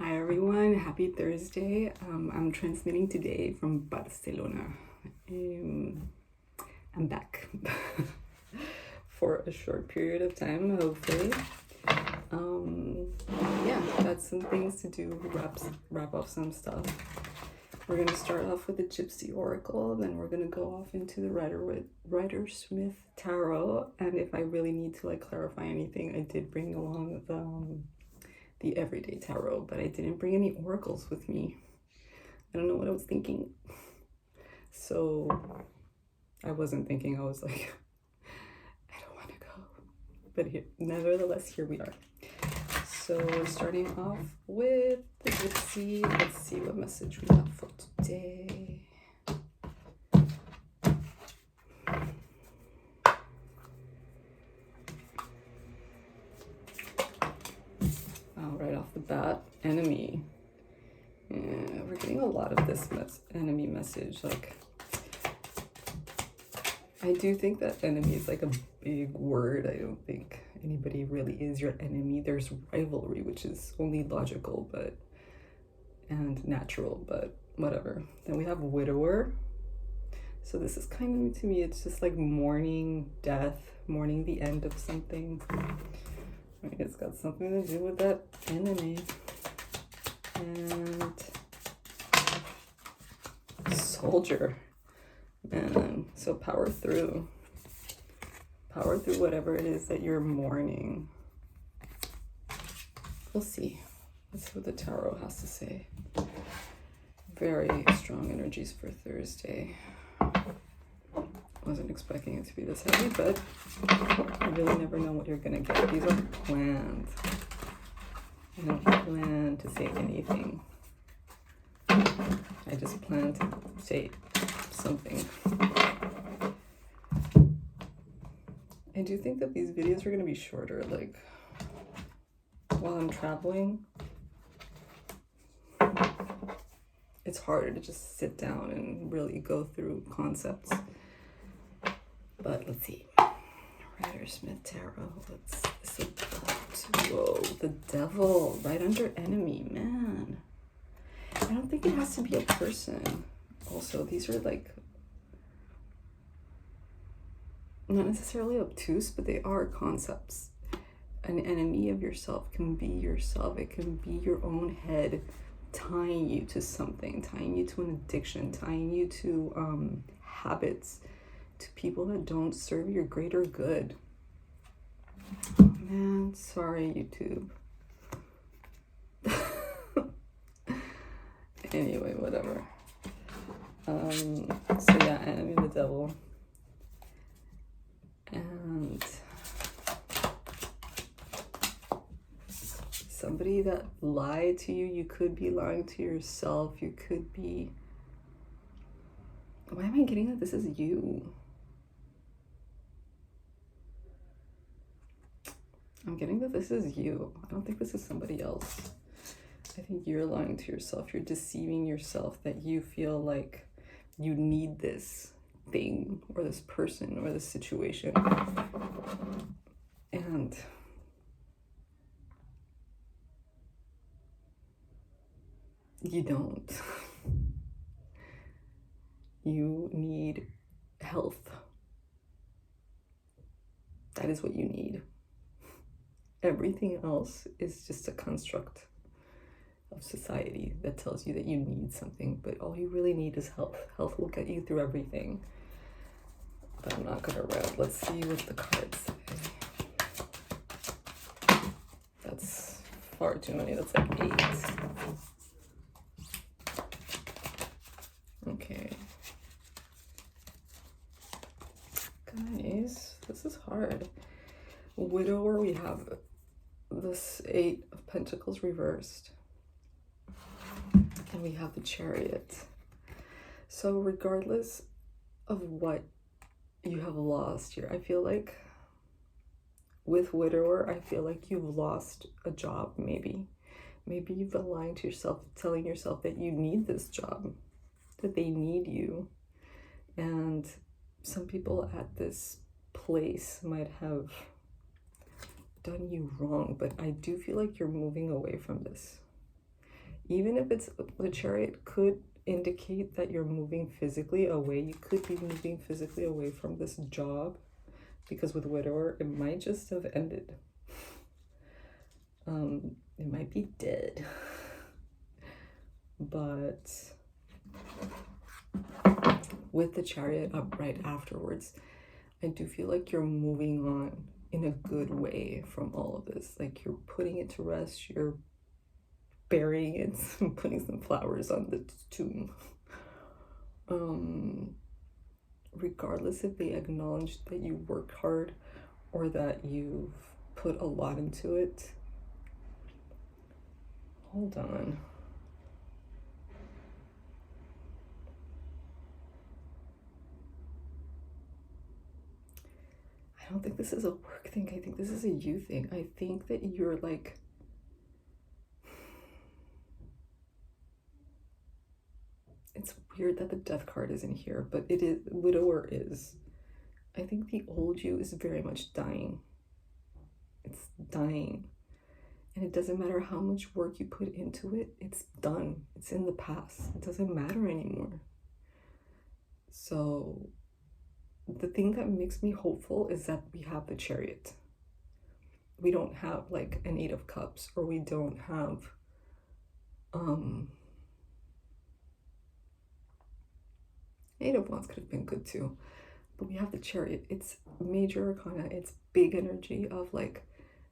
Hi everyone, happy Thursday. I'm transmitting today from Barcelona. I'm back for a short period of time, hopefully. Yeah, got some things to do, wrap up some stuff. We're gonna start off with the Gypsy Oracle, then we're gonna go off into the Rider-Smith Tarot, and if I really need to clarify anything, I did bring along the Everyday Tarot, but I didn't bring any oracles with me. I don't know what I was thinking. So I wasn't thinking, I was like, I don't want to go. But nevertheless, here we are. So starting off with the Gypsy, let's see what message we have for today. Right off the bat, enemy. Yeah, we're getting a lot of this enemy message. I do think that enemy is a big word. I don't think anybody really is your enemy. There's rivalry, which is only logical and natural, but whatever. Then we have widower. So this is kind of, to me, it's just like mourning death, mourning the end of something. It's got something to do with that enemy. And soldier. Man, so power through whatever it is that you're mourning. We'll see. Let's see what the tarot has to say. Very strong energies for Thursday. Wasn't expecting it to be this heavy, but you really never know what you're gonna get. These are planned. I don't plan to say anything. I just plan to say something. I do think that these videos are gonna be shorter, while I'm traveling. It's harder to just sit down and really go through concepts. But let's see. Rider-Smith Tarot. What's this about? Whoa, the devil right under enemy, man. I don't think it has to be a person. Also, these are not necessarily obtuse, but they are concepts. An enemy of yourself can be yourself. It can be your own head tying you to something, tying you to an addiction, tying you to habits, to people that don't serve your greater good. Man, sorry, YouTube. Anyway, whatever. So yeah, enemy of the devil. And somebody that lied to you. You could be lying to yourself. You could be... Why am I getting that this is you? I'm getting that this is you. I don't think this is somebody else. I think you're lying to yourself. You're deceiving yourself that you feel like you need this thing or this person or this situation. And you don't. You need health. That is what you need. Everything else is just a construct of society that tells you that you need something, but all you really need is health. Health will get you through everything. But I'm not gonna read. Let's see what the cards say. That's far too many. That's like 8. Okay. Guys, this is hard. Widower, we have this 8 of Pentacles reversed. And we have the Chariot. So regardless of what you have lost here, I feel like with widower, I feel like you've lost a job, maybe. Maybe you've been lying to yourself, telling yourself that you need this job, that they need you. And some people at this place might have done you wrong, but I do feel like you're moving away from this. even if it's the Chariot could indicate that you're moving physically away. You could be moving physically away from this job, because with Widower, it might just have ended. It might be dead. But with the Chariot upright afterwards, I do feel like you're moving on in a good way from all of this. Like, you're putting it to rest, you're burying it and putting some flowers on the tomb. Regardless if they acknowledge that you worked hard or that you've put a lot into it. Hold on. I don't think this is a work thing. I think this is a you thing. I think that you're like, it's weird that the Death card isn't here, but it is, Widower is. I think the old you is very much dying. It's dying. And it doesn't matter how much work you put into it, it's done. It's in the past. It doesn't matter anymore. So the thing that makes me hopeful is that we have the Chariot. We don't have like an 8 of Cups, or we don't have Eight of Wands could have been good too, but we have the Chariot. It's major arcana. It's big energy of like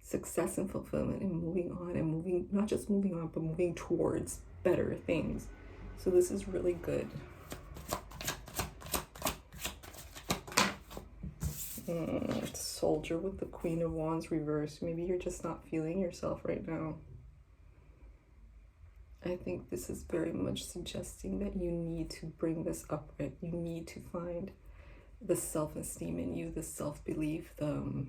success and fulfillment and moving on and moving, not just moving on, but moving towards better things. So this is really good. Soldier with the Queen of Wands reversed. Maybe you're just not feeling yourself right now. I think this is very much suggesting that you need to bring this upright. You need to find the self-esteem in you, the self-belief, the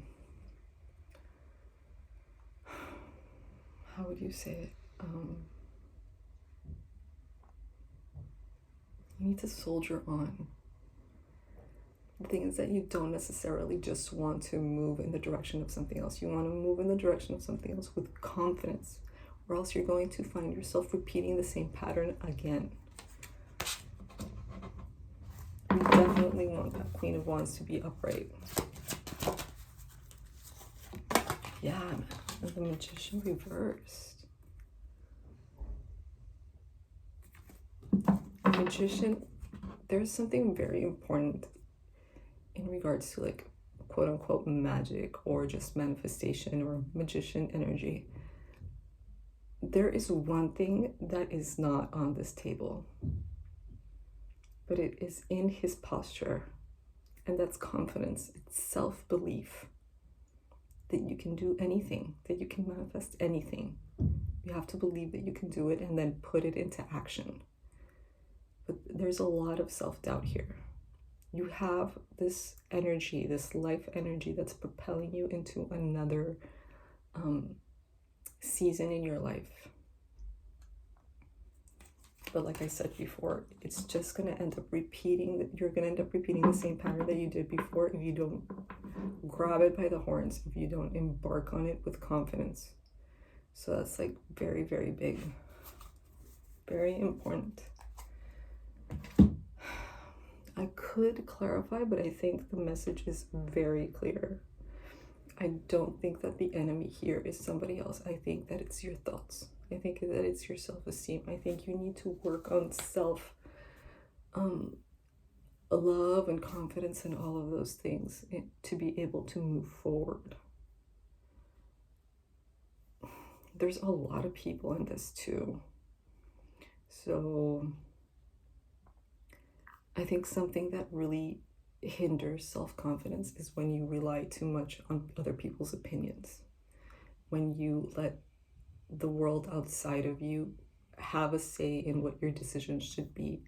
how would you say it? You need to soldier on. The thing is that you don't necessarily just want to move in the direction of something else. You want to move in the direction of something else with confidence, or else you're going to find yourself repeating the same pattern again. You definitely want that Queen of Wands to be upright. Yeah, man. The Magician reversed. The Magician, there's something very important in regards to like quote unquote magic or just manifestation or magician energy. There is one thing that is not on this table, but it is in his posture, and that's confidence. It's self-belief that you can do anything, that you can manifest anything. You have to believe that you can do it and then put it into action. But there's a lot of self-doubt here. You have this energy, this life energy that's propelling you into another season in your life. But like I said before, it's just going to end up repeating, you're going to end up repeating the same pattern that you did before if you don't grab it by the horns, if you don't embark on it with confidence. So that's like very, very big, very important. I could clarify, but I think the message is very clear. I don't think that the enemy here is somebody else. I think that it's your thoughts. I think that it's your self-esteem. I think you need to work on love and confidence and all of those things to be able to move forward. There's a lot of people in this too. So I think something that really hinders self-confidence is when you rely too much on other people's opinions. When you let the world outside of you have a say in what your decisions should be.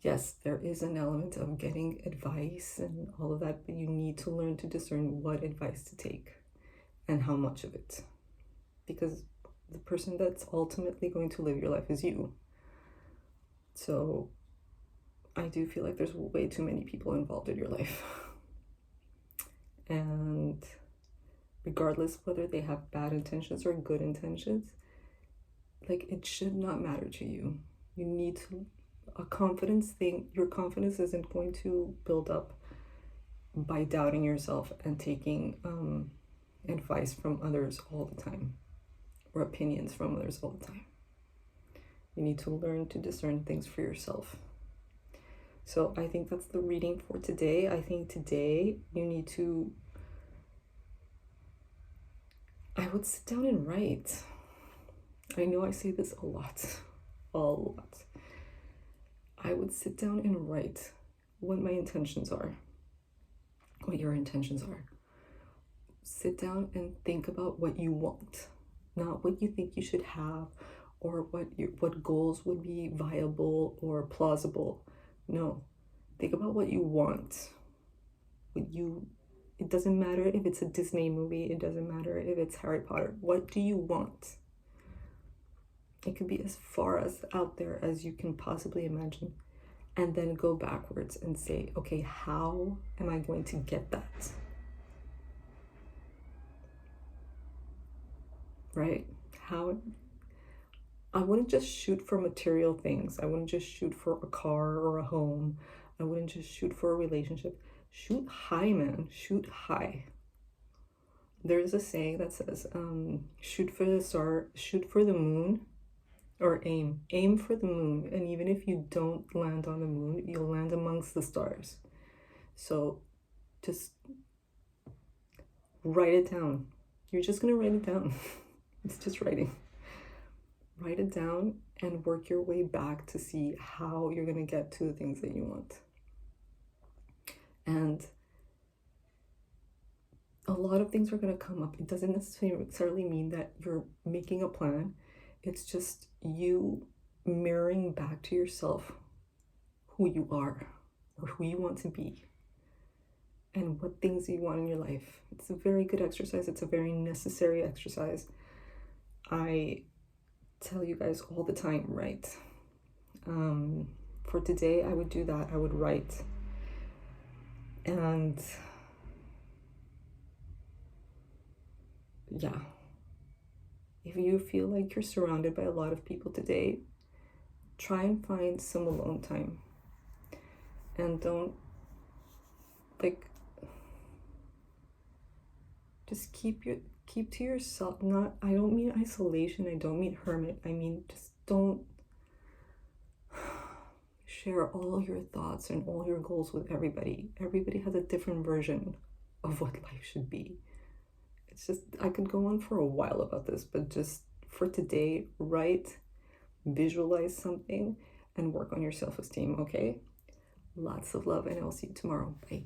Yes, there is an element of getting advice and all of that, but you need to learn to discern what advice to take and how much of it. Because the person that's ultimately going to live your life is you. So I do feel like there's way too many people involved in your life. And regardless whether they have bad intentions or good intentions, like, it should not matter to you. You need to, a confidence thing, your confidence isn't going to build up by doubting yourself and taking advice from others all the time, or opinions from others all the time. You need to learn to discern things for yourself. So I think that's the reading for today. I think today you need to, I would sit down and write. I know I say this a lot. I would sit down and write what my intentions are, what your intentions are. Sit down and think about what you want, not what you think you should have, or what goals would be viable or plausible. No, think about what you want. It doesn't matter if it's a Disney movie, it doesn't matter if it's Harry Potter. What do you want? It could be as far as out there as you can possibly imagine. And then go backwards and say, okay, how am I going to get that? Right? I wouldn't just shoot for material things. I wouldn't just shoot for a car or a home. I wouldn't just shoot for a relationship. Shoot high, man. Shoot high. There's a saying that says, shoot for the star, shoot for the moon, or aim for the moon. And even if you don't land on the moon, you'll land amongst the stars. So just write it down. You're just going to write it down. It's just writing. Write it down and work your way back to see how you're going to get to the things that you want. And a lot of things are going to come up. It doesn't necessarily mean that you're making a plan. It's just you mirroring back to yourself who you are or who you want to be and what things you want in your life. It's a very good exercise. It's a very necessary exercise. I tell you guys all the time, right? For today, I would do that. I would write. And yeah. If you feel like you're surrounded by a lot of people today, try and find some alone time. And don't, just keep to yourself. I don't mean isolation, I don't mean hermit. I mean, just don't share all your thoughts and all your goals with everybody. Everybody has a different version of what life should be. It's just, I could go on for a while about this, but just for today, write, visualize something, and work on your self-esteem, okay? Lots of love, and I'll see you tomorrow. Bye.